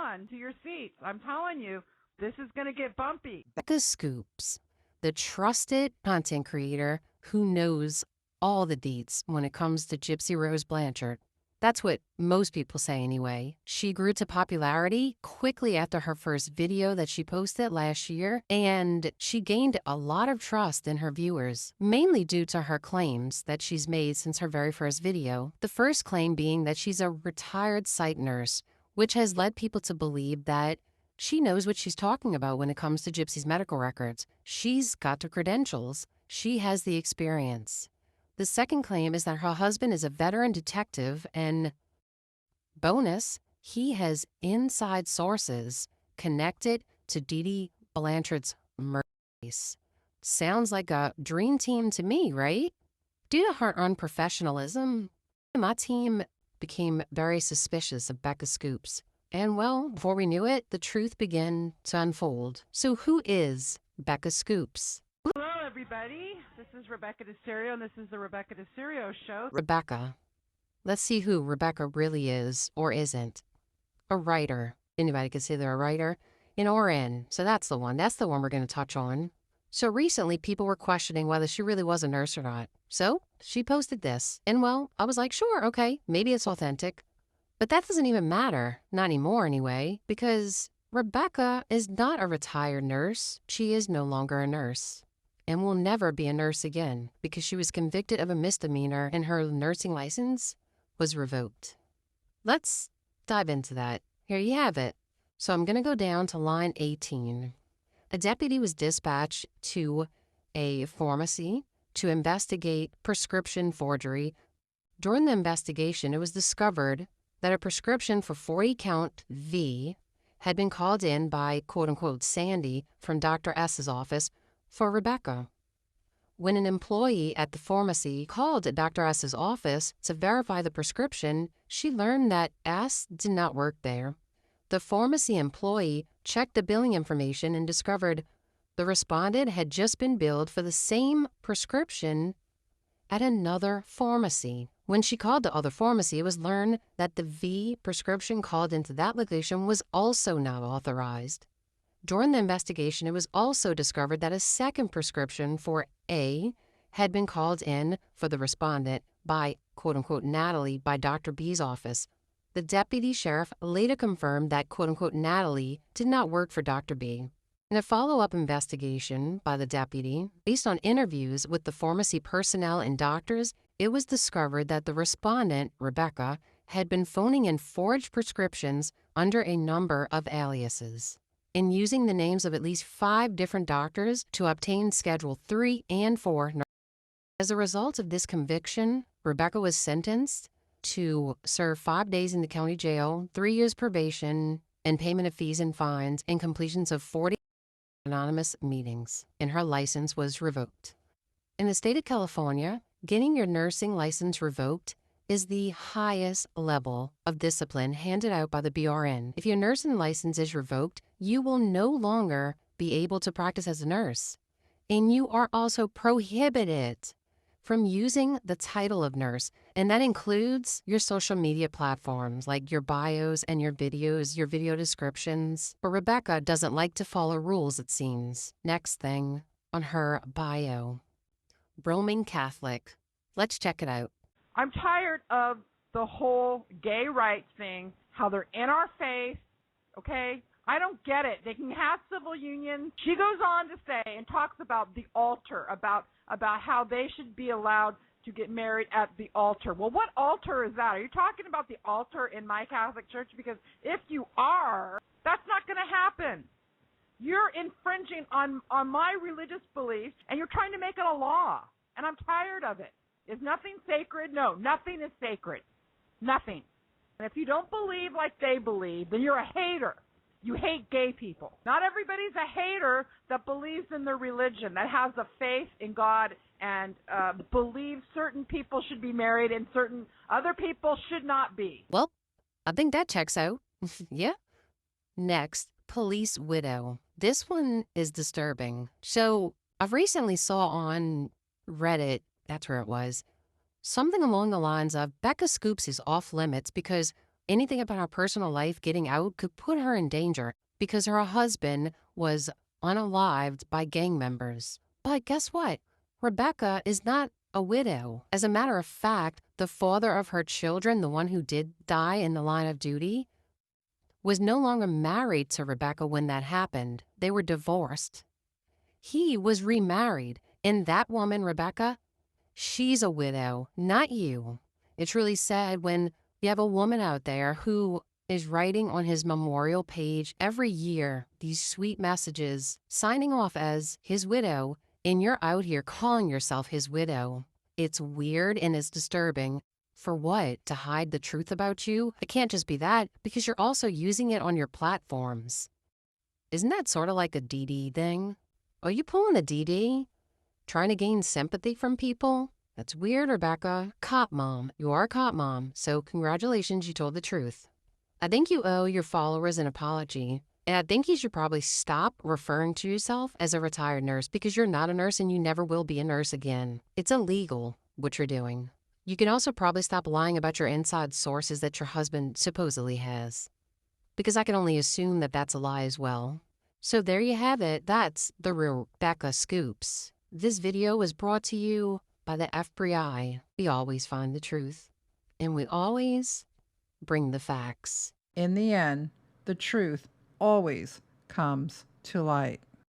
on to your seats. I'm telling you, this is going to get bumpy. Becca Scoops, the trusted content creator who knows all the deets when it comes to Gypsy Rose Blanchard. That's what most people say anyway. She grew to popularity quickly after her first video that she posted last year, and she gained a lot of trust in her viewers, mainly due to her claims that she's made since her very first video. The first claim being that she's a retired psych nurse, which has led people to believe that she knows what she's talking about when it comes to Gypsy's medical records. She's got the credentials. She has the experience. The second claim is that her husband is a veteran detective and, bonus, he has inside sources connected to Dee Dee Blanchard's murder case. Sounds like a dream team to me, right? Due to her unprofessionalism, my team became very suspicious of Becca Scoops. And well, before we knew it, the truth began to unfold. So who is Becca Scoops? Hello, everybody. This is Rebecca DeSerio, and this is the Rebecca DeSerio Show. Rebecca. Let's see who Rebecca really is or isn't. A writer. Anybody could say they're a writer. In or in. So that's the one. That's the one we're going to touch on. So recently, people were questioning whether she really was a nurse or not. So she posted this. And well, I was like, sure, okay, maybe it's authentic. But that doesn't even matter. Not anymore anyway, because Rebecca is not a retired nurse. She is no longer a nurse and will never be a nurse again because she was convicted of a misdemeanor and her nursing license was revoked. Let's dive into that. Here you have it. So I'm going to go down to line 18. A deputy was dispatched to a pharmacy to investigate prescription forgery. During the investigation, it was discovered that a prescription for 40 count V had been called in by quote-unquote Sandy from Dr. S's office for Rebecca. When an employee at the pharmacy called Dr. S's office to verify the prescription, she learned that S did not work there. The pharmacy employee checked the billing information and discovered the respondent had just been billed for the same prescription at another pharmacy. When she called the other pharmacy, it was learned that the V prescription called into that location was also not authorized. During the investigation, it was also discovered that a second prescription for A had been called in for the respondent by, quote-unquote, Natalie by Dr. B's office. The deputy sheriff later confirmed that, quote-unquote, Natalie did not work for Dr. B. In a follow-up investigation by the deputy, based on interviews with the pharmacy personnel and doctors, it was discovered that the respondent, Rebecca, had been phoning in forged prescriptions under a number of aliases and using the names of at least 5 different doctors to obtain Schedule 3 and 4. As a result of this conviction, Rebecca was sentenced to serve 5 days in the county jail, 3 years probation, and payment of fees and fines, and completions of 40 anonymous meetings, and her license was revoked. In the state of California, getting your nursing license revoked is the highest level of discipline handed out by the BRN. If your nursing license is revoked, you will no longer be able to practice as a nurse. And you are also prohibited from using the title of nurse, and that includes your social media platforms like your bios and your videos, your video descriptions. But Rebecca doesn't like to follow rules, it seems. Next thing on her bio. Roaming Catholic. Let's check it out. I'm tired of the whole gay rights thing, how they're in our face, okay? I don't get it. They can have civil unions. She goes on to say and talks about the altar, about how they should be allowed to get married at the altar. Well, what altar is that? Are you talking about the altar in my Catholic Church? Because if you are, that's not going to happen. You're infringing on my religious beliefs, and you're trying to make it a law, and I'm tired of it. Is nothing sacred? No, nothing is sacred. Nothing. And if you don't believe like they believe, then you're a hater. You hate gay people. Not everybody's a hater that believes in their religion, that has a faith in God and believes certain people should be married and certain other people should not be. Well, I think that checks out. Yeah. Next, police widow. This one is disturbing. So I've recently saw on Reddit, that's where it was, something along the lines of Becca Scoops is off limits because anything about her personal life getting out could put her in danger because her husband was unalived by gang members. But guess what? Rebecca is not a widow. As a matter of fact, the father of her children, the one who did die in the line of duty, was no longer married to Rebecca when that happened. They were divorced. He was remarried. And that woman, Rebecca, she's a widow, not you. It's really sad when you have a woman out there who is writing on his memorial page every year these sweet messages, signing off as his widow, and you're out here calling yourself his widow. It's weird and it's disturbing. For what? To hide the truth about you? It can't just be that, because you're also using it on your platforms. Isn't that sort of like a DD thing? Are you pulling a DD? Trying to gain sympathy from people? That's weird, Rebecca. Cop mom. You are a cop mom, so congratulations, you told the truth. I think you owe your followers an apology, and I think you should probably stop referring to yourself as a retired nurse because you're not a nurse and you never will be a nurse again. It's illegal, what you're doing. You can also probably stop lying about your inside sources that your husband supposedly has, because I can only assume that that's a lie as well. So there you have it. That's the real Becca Scoops. This video was brought to you by the FBI. We always find the truth, and we always bring the facts. In the end, the truth always comes to light.